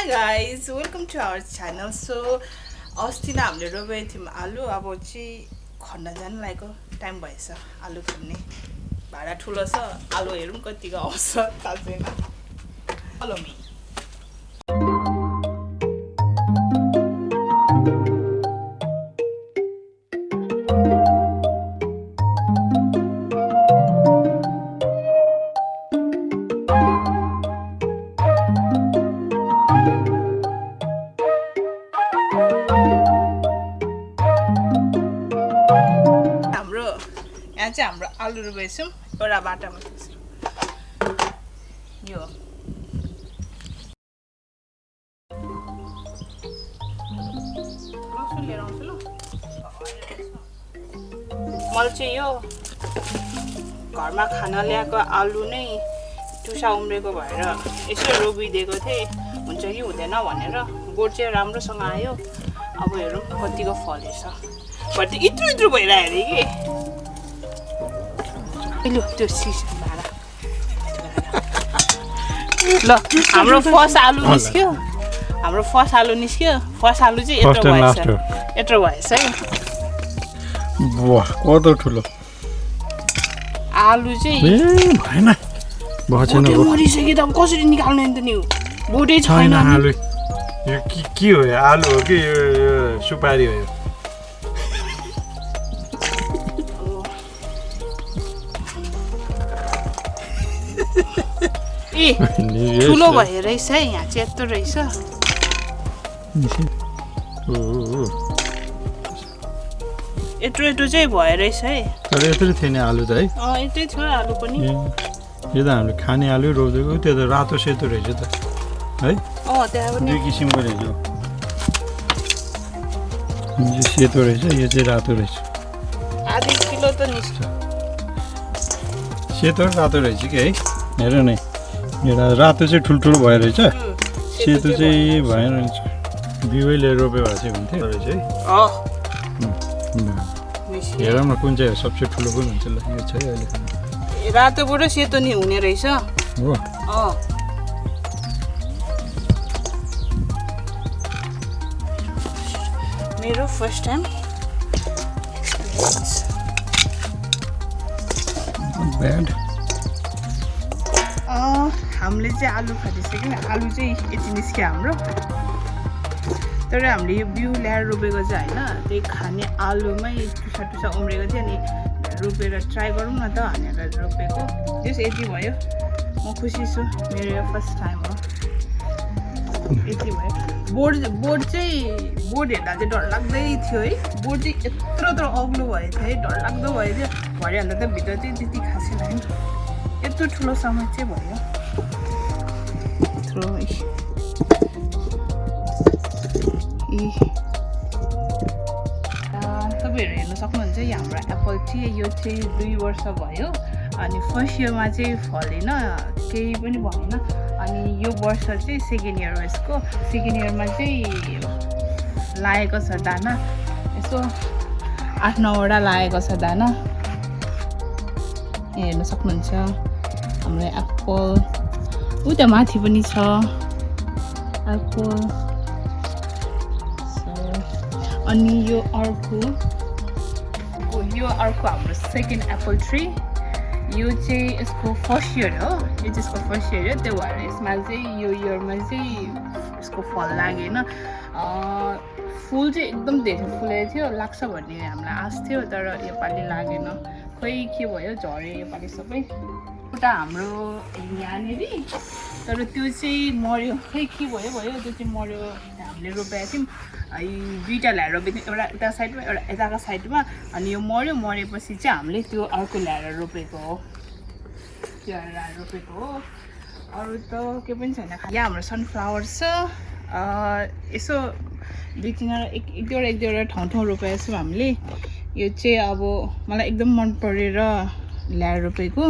guys, welcome to our channel. So अस्ति नै हामीले रोपेको थियौँ आलु अब चाहिँ खन्न जानु लागेको टाइम भएछ आलु खन्ने भाडा ठुलो छ आलु हेरौँ कतिको आउँछ थाहा छैन हेलो मी हाम्रो आलु रोपेछौँ एउटा बाटामा यो लसुन लिएर आउँछु ल मैले चाहिँ यो घरमा खाना ल्याएको आलु नै टुसा उम्रेको भएर यसो रोपिदिएको थिएँ हुन्छ कि हुँदैन भनेर बोट चाहिँ राम्रोसँग आयो अब हेरौँ कतिको फलेछ बट इत्रु इत्रु भइरहेको अरे कि लु त्यो सिसा भाडा ल हाम्रो फर्स्ट आलु निस्क्यो फर्स्ट आलु चाहिँ यत्रो भएछ है वाह कस्तो ठुलो आलु चाहिँ भएन बचेन मरिसक्यो त अब कसरी निकाल्नु नि त नि बोटै छैन आलु यो के हो आलु हो कि यो सुपारी हो ए ठुलो भयो रहेछ है यहाँ चाहिँ यत्रो रहेछ यत्रो चाहिँ भयो रहेछ है तर यत्रो थिएन आलु त है यत्रै थियो आलु पनि यो त हामीले खाने आलु रोप्दिएको त्यो त रातो सेतो रहेछ त है त्यहाँ पनि दुई किसिमको रहेछ यो सेतो रहेछ यो चाहिँ रातो रहेछ आधी किलो त निस्क्यो सेतो रातो रहेछ कि है हेर नै एउटा रातो चाहिँ ठुल्ठुलो भयो रहेछ सेतो चाहिँ भएन रहेछ बिउै लिएर रोप्यो भए चाहिँ हुन्थ्यो रहेछ है हेरौँ न कुन चाहिँ सबसे ठुलो कुन हुन्छ ल यो छ है अहिले रातोबाट सेतो नि हुने रहेछ हो मेरो फर्स्ट टाइम एक्सपिरियन्स ब्याड हामीले चाहिँ आलु खाँदैछौँ आलु चाहिँ यति निस्क्यो हाम्रो तर हामीले यो बिउ ल्याएर रोपेको चाहिँ होइन त्यही खाने आलुमै टुसा उम्रेको थियो अनि रोपेर ट्राई गरौँ न त भनेर रोपेको त्यस यति भयो म खुसी छु मेरो यो फर्स्ट टाइम हो यति भयो बोट हेर्दा चाहिँ डरलाग्दै थियो है बोट चाहिँ यत्रो अग्लो भएको थियो है डरलाग्दो भएको थियो भरिहाल्दा त भित्र चाहिँ त्यति खासै लाग्यो यत्रो ठुलो समय चाहिँ भयो तपाईँहरू हेर्न सक्नुहुन्छ यो हाम्रो एप्पल चाहिँ यो चाहिँ 2 वर्ष भयो अनि फर्स्ट इयरमा चाहिँ फलेन केही पनि भएन अनि यो वर्ष चाहिँ सेकेन्ड इयर हो यसको सेकेन्ड इयरमा चाहिँ लागेको छ दाना यसो 8-9वटा लागेको छ दाना हेर्न सक्नुहुन्छ हाम्रो एप्पल उता माथि पनि छ एप्पल अनि यो अर्को हाम्रो सेकेन्ड एप्पल ट्री यो चाहिँ यसको फर्स्ट इयर हो यो चाहिँ यसको फर्स्ट इयर हो त्यो भएर यसमा चाहिँ यो इयरमा चाहिँ यसको फल लागेन फुल चाहिँ एकदम धेरै फुलेको थियो लाग्छ भन्ने हामीलाई आश थियो तर योपालि लागेन खोइ के भयो झऱ्यो योपालि सबै एउटा हाम्रो यहाँनिर तर त्यो चाहिँ मऱ्यो खै के भयो त्यो चाहिँ मऱ्यो हामीले रोपेको थियौँ दुईवटा ल्याएर रोपेको थियौँ एउटा यता साइडमा एउटा यताको साइडमा अनि यो मरेपछि चाहिँ हामीले त्यो अर्को ल्याएर रोपेको हो अरू त के पनि छैन यहाँ हाम्रो सनफ्लावर छ यसो एक दुईवटा ठाउँ रोपेको छौँ हामीले यो चाहिँ अब मलाई एकदम मन परेर ल्याएर रोपेको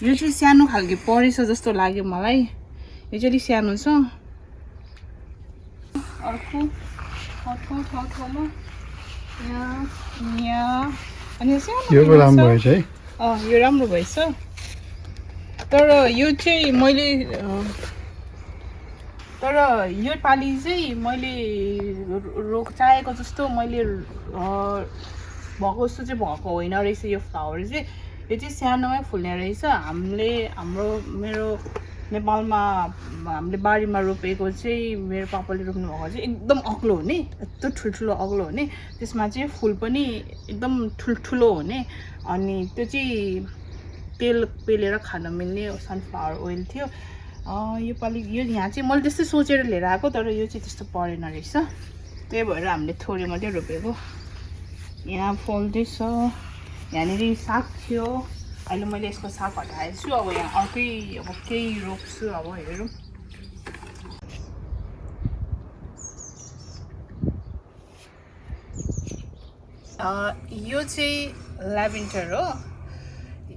यो चाहिँ सानो खालको परेछ जस्तो लाग्यो मलाई यो चाहिँ अलिक सानो छ अर्को ठाउँमा यहाँ अनि यो राम्रो भएछ है यो राम्रो भएछ तर यो चाहिँ मैले तर यो पालि चाहिँ मैले रोग चाहेको जस्तो मैले भएको जस्तो चाहिँ भएको होइन रहेछ यो फ्लावर चाहिँ। यो चाहिँ सानोमै फुल्ने रहेछ। मेरो नेपालमा हामीले बारीमा रोपेको चाहिँ मेरो पापाले रोप्नु भएको चाहिँ एकदम अग्लो हुने, यत्रो ठुल्ठुलो अग्लो हुने, त्यसमा चाहिँ फुल पनि एकदम ठुल्ठुलो हुने। अनि त्यो चाहिँ तेल पेलेर खान मिल्ने सनफ्लावर ओइल थियो। यो पालि यो यहाँ चाहिँ मैले त्यस्तै सोचेर लिएर आएको, तर यो चाहिँ त्यस्तो परेन रहेछ। त्यही भएर हामीले थोरै मात्रै रोपेको। यहाँ फल्दैछ। यहाँनिर साग थियो, अहिले मैले यसको साग हटाएछु। अब यहाँ अर्कै अब केही रोप्छु, अब हेरौँ। यो चाहिँ ल्याभेन्डर हो।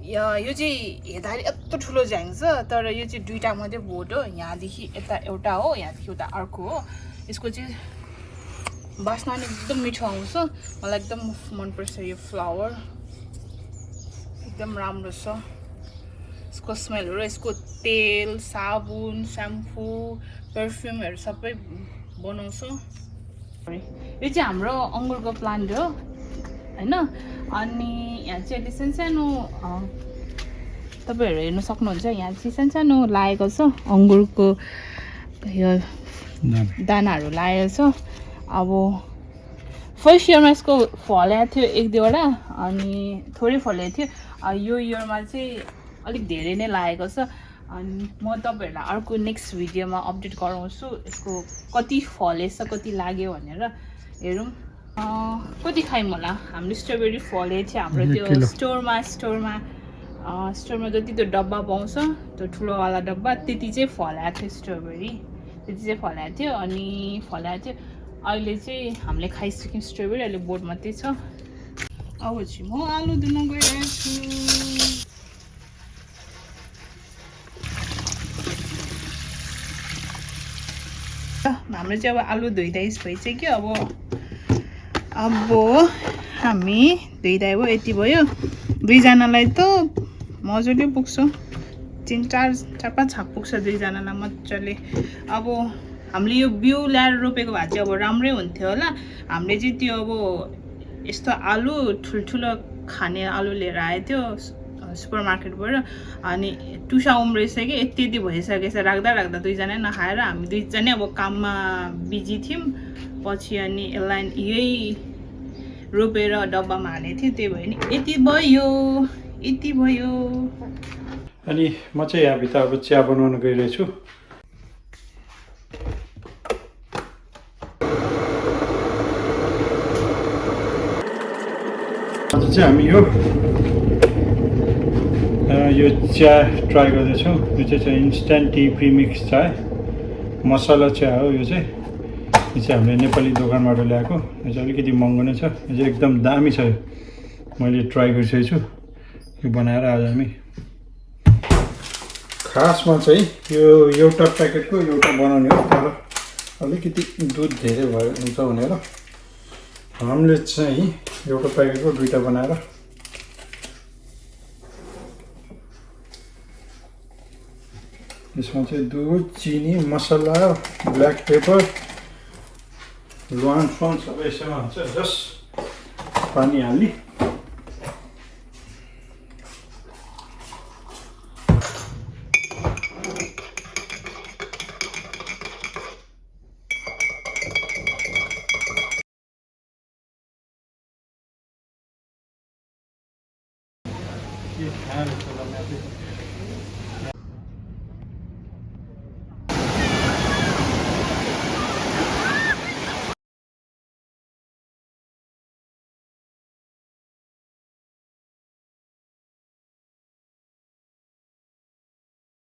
यो चाहिँ हेर्दाखेरि यत्रो ठुलो झ्याङ छ, तर यो चाहिँ दुईवटा मात्रै बोट हो। यहाँदेखि यता एउटा हो, यहाँदेखि उता अर्को हो। यसको चाहिँ बास्ना पनि एकदम मिठो आउँछ। मलाई एकदम मनपर्छ यो फ्लावर, एकदम राम्रो छ यसको स्मेलहरू। यसको तेल, साबुन, स्याम्पू, पर्फ्युमहरू सबै बनाउँछ। यो चाहिँ हाम्रो अङ्गुरको प्लान्ट हो होइन। अनि यहाँ चाहिँ अहिले सानो तपाईँहरू हेर्न सक्नुहुन्छ, यहाँ चाहिँ सानो लागेको छ अङ्गुरको यो दानाहरू लागेको छ। अब फर्स्ट इयरमा यसको फलेको थियो एक दुईवटा, अनि थोरै फलेको थियो। यो इयरमा चाहिँ अलिक धेरै नै लागेको छ। अनि म तपाईँहरूलाई अर्को नेक्स्ट भिडियोमा अपडेट गराउँछु यसको कति फलेछ, कति लाग्यो भनेर। हेरौँ कति खायौँ होला। हाम्रो स्ट्रबेरी फलेको थियो हाम्रो त्यो स्टोरमा जति त्यो डब्बा पाउँछ, त्यो ठुलोवाला डब्बा, त्यति चाहिँ फलाएको थियो स्ट्रबेरी, त्यति चाहिँ फलाएको थियो। अनि फलाएको थियो। अहिले चाहिँ हामीले खाइसक्यौँ स्ट्रबेरी, अहिले बोट मात्रै छ। अब चाहिँ म आलु धुन गइरहेको छु। हाम्रो चाहिँ अब आलु धोइदाइस भइसक्यो। अब हामी धोइदाइ भयो, यति भयो। दुईजनालाई त मजाले पुग्छ, 4-5 छाक पुग्छ दुईजनालाई मजाले। अब हामीले यो बिउ ल्याएर रोपेको भए चाहिँ अब राम्रै हुन्थ्यो होला। हामीले चाहिँ त्यो अब यस्तो आलु ठुल्ठुलो खाने आलु लिएर आएको थियो सुपर मार्केटबाट। अनि टुसा उम्रिसक्यो, यति भइसकेछ। राख्दा दुईजना नखाएर हामी दुईजनै अब काममा बिजी थियौँ। पछि अनि यसलाई यही रोपेर डब्बामा हालेको थियो, त्यही भयो नि यति भयो। अनि म चाहिँ यहाँभित्र अब चिया बनाउन गइरहेछु। आज चाहिँ हामी यो चिया ट्राई गर्दैछौँ। यो चाहिँ इन्स्ट्यान्ट टी प्रिमिक्स चाय, मसला चिया हो। यो चाहिँ हामीले नेपाली दोकानबाट ल्याएको। यो चाहिँ अलिकति महँगो नै छ। यो चाहिँ एकदम दामी छ। मैले ट्राई गरिसकेको छु यो बनाएर। आज हामी खासमा चाहिँ यो एउटा प्याकेटको एउटा बनाउने हो, तर अलिकति दुध धेरै भयो हुन्छ भनेर हामीले चाहिँ एउटा प्याकेटको दुईवटा बनाएर यसमा चाहिँ दुध, चिनी, मसला, ब्ल्याक पेपर, ल्वाङ स्वाङ सबै यसमा हुन्छ। जस्ट पानी हाल्ने।